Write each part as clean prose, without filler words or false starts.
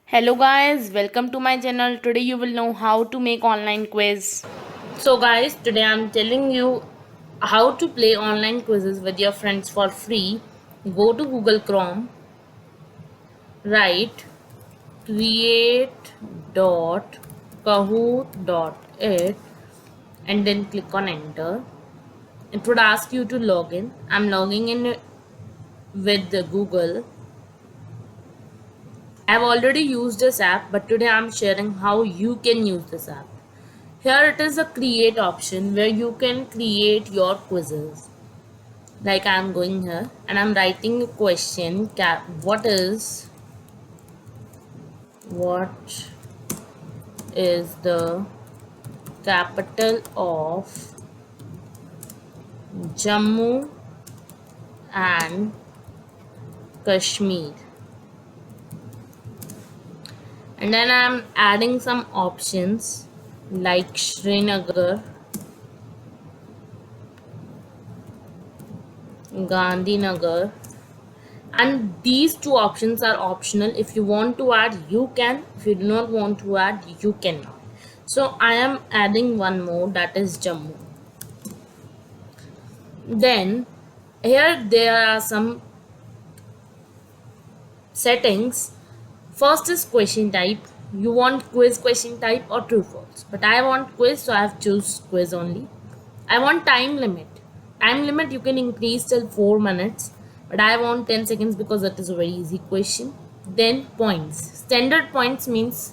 Hello guys, welcome to my channel. Today you will know how to make online quiz. So guys, today I'm telling you how to play online quizzes with your friends for free. Go to Google Chrome, write create.kahoot.it and then click on enter. It would ask you to log in. I'm logging in with the Google. I've already used this app, but today I'm sharing how you can use this app. Here it is a create option where you can create your quizzes. Like I'm going here and I'm writing a question. What is the capital of Jammu and Kashmir? And then I'm adding some options like Srinagar, Gandhinagar, and these two options are optional. If you want to add, you can. If you do not want to add, you cannot. So I am adding one more, that is Jammu. Then here there are some settings. First is question type. You want quiz question type or true false, but I want quiz, so I have choose quiz only. I want time limit. Time limit you can increase till 4 minutes, but I want 10 seconds because that is a very easy question. Then points. Standard points means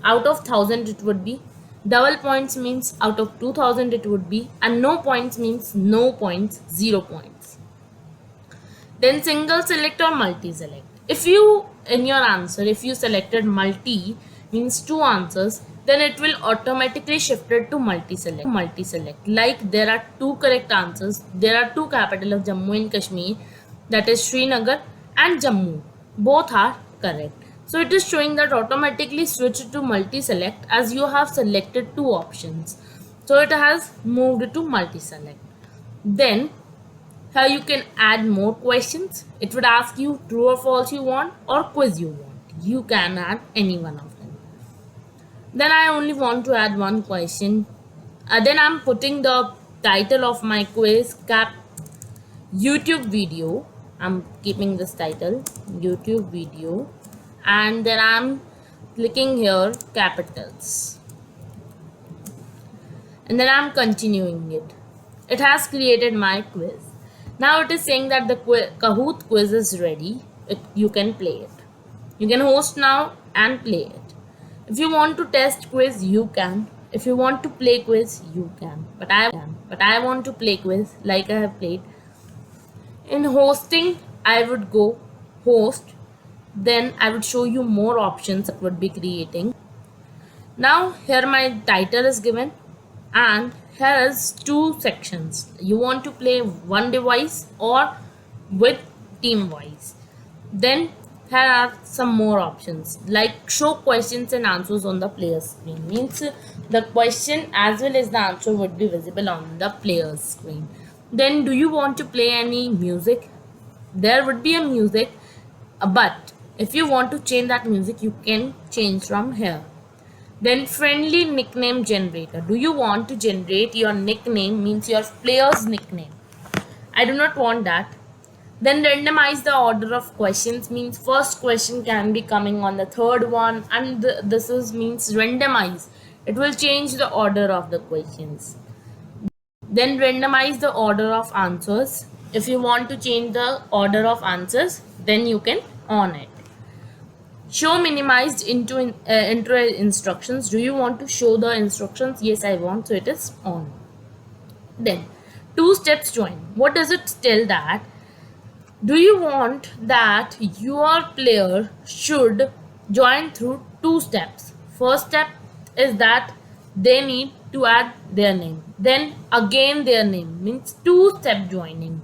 out of 1000 it would be. Double points means out of 2000 it would be. And no points means no points, 0 points. Then single select or multi select. If you in your answer, if you selected multi means two answers, then it will automatically shift it to multi select. Like there are two correct answers. There are two capital of Jammu and Kashmir, that is Srinagar and Jammu. Both are correct. So it is showing that automatically switch to multi select as you have selected two options. So it has moved to multi select. Then here you can add more questions. It would ask you true or false you want or quiz you want. You can add any one of them. Then I only want to add one question. Then I'm putting the title of my quiz cap YouTube video. I'm keeping this title YouTube video, and then I'm clicking here capitals, and then I'm continuing it. It has created my quiz. Now it is saying that the Kahoot quiz is ready. You can play it. You can host now and play it. If you want to test quiz, you can. If you want to play quiz, you can. But I want to play quiz like I have played. In hosting, I would go host. Then I would show you more options that would be creating. Now here my title is given, and here is two sections. You want to play one device or with team wise. Then here are some more options like show questions and answers on the player screen. Means the question as well as the answer would be visible on the player's screen. Then do you want to play any music? There would be a music, but if you want to change that music, you can change from here. Then friendly nickname generator. Do you want to generate your nickname, means your player's nickname? I do not want that. Then randomize the order of questions, means first question can be coming on the third one, and this is means randomize. It will change the order of the questions. Then randomize the order of answers. If you want to change the order of answers, then you can on it. Show minimized intro instructions. Do you want to show the instructions? Yes, I want, so it is on. Then two steps join. What does it tell that? Do you want that your player should join through two steps? First step is that they need to add their name. Then again their name, means two step joining.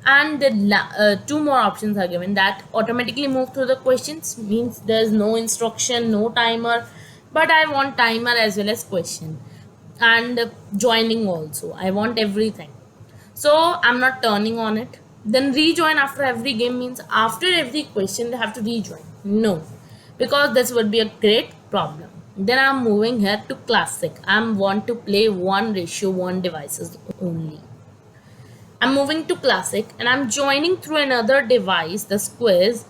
And the two more options are given that automatically move through the questions, means there's no instruction, no timer, but I want timer as well as question, and joining also. I want everything, so I'm not turning on it. Then rejoin after every game, means after every question they have to rejoin. No, because this would be a great problem. Then I'm moving here to classic. I'm want to play 1:1 devices only. I'm moving to classic and I'm joining through another device, this quiz,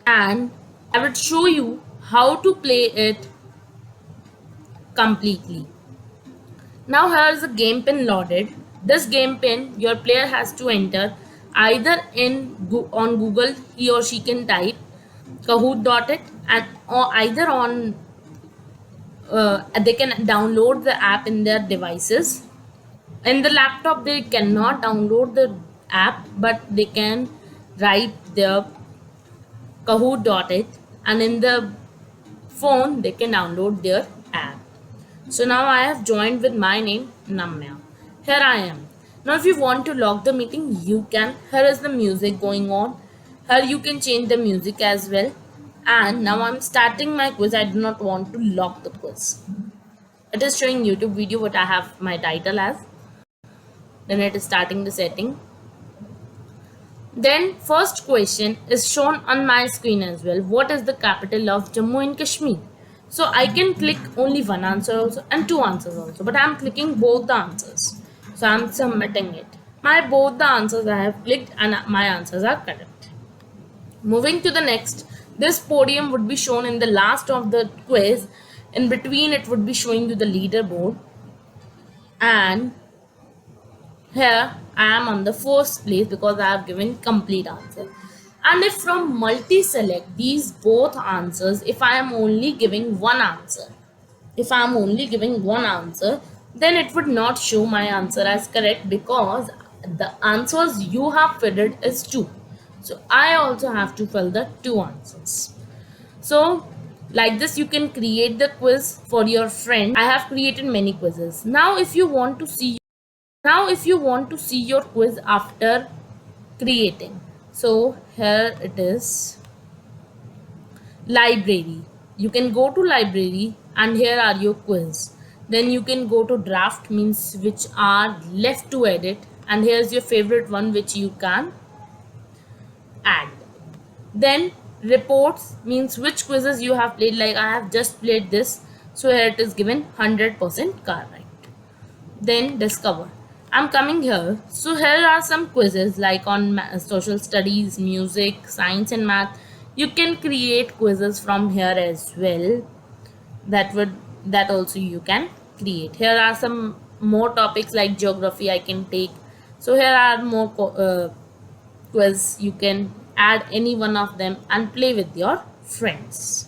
and I will show you how to play it completely. Now here is a game pin loaded. This game pin your player has to enter either on Google. He or she can type Kahoot.it, and or either on they can download the app in their devices. In the laptop they cannot download the app, but they can write their Kahoot.it, and in the phone they can download their app. So now I have joined with my name Namya. Here I am. Now if you want to log the meeting, you can. Here is the music going on. Here you can change the music as well. And now I'm starting my quiz. I do not want to lock the quiz. It is showing YouTube video what I have my title as. Then it is starting the setting. Then first question is shown on my screen as well. What is the capital of Jammu and Kashmir? So I can click only one answer also and two answers also, but I'm clicking both the answers. So I'm submitting it. My both the answers I have clicked and my answers are correct. Moving to the next, this podium would be shown in the last of the quiz. In between it would be showing you the leaderboard, and here I am on the first place because I have given complete answer. And if from multi-select these both answers, if I am only giving one answer, then it would not show my answer as correct because the answers you have filled is two. So I also have to fill the two answers. So like this you can create the quiz for your friend. I have created many quizzes. Now if you want to see your quiz after creating, so here it is, library. You can go to library and here are your quiz. Then you can go to draft, means which are left to edit, and here's your favorite one which you can add. Then reports means which quizzes you have played, like I have just played this, so here it is given 100% correct. Then discover. I'm coming here. So here are some quizzes like on social studies, music, science and math. You can create quizzes from here as well. That also you can create. Here are some more topics like geography I can take. So here are more quiz. You can add any one of them and play with your friends.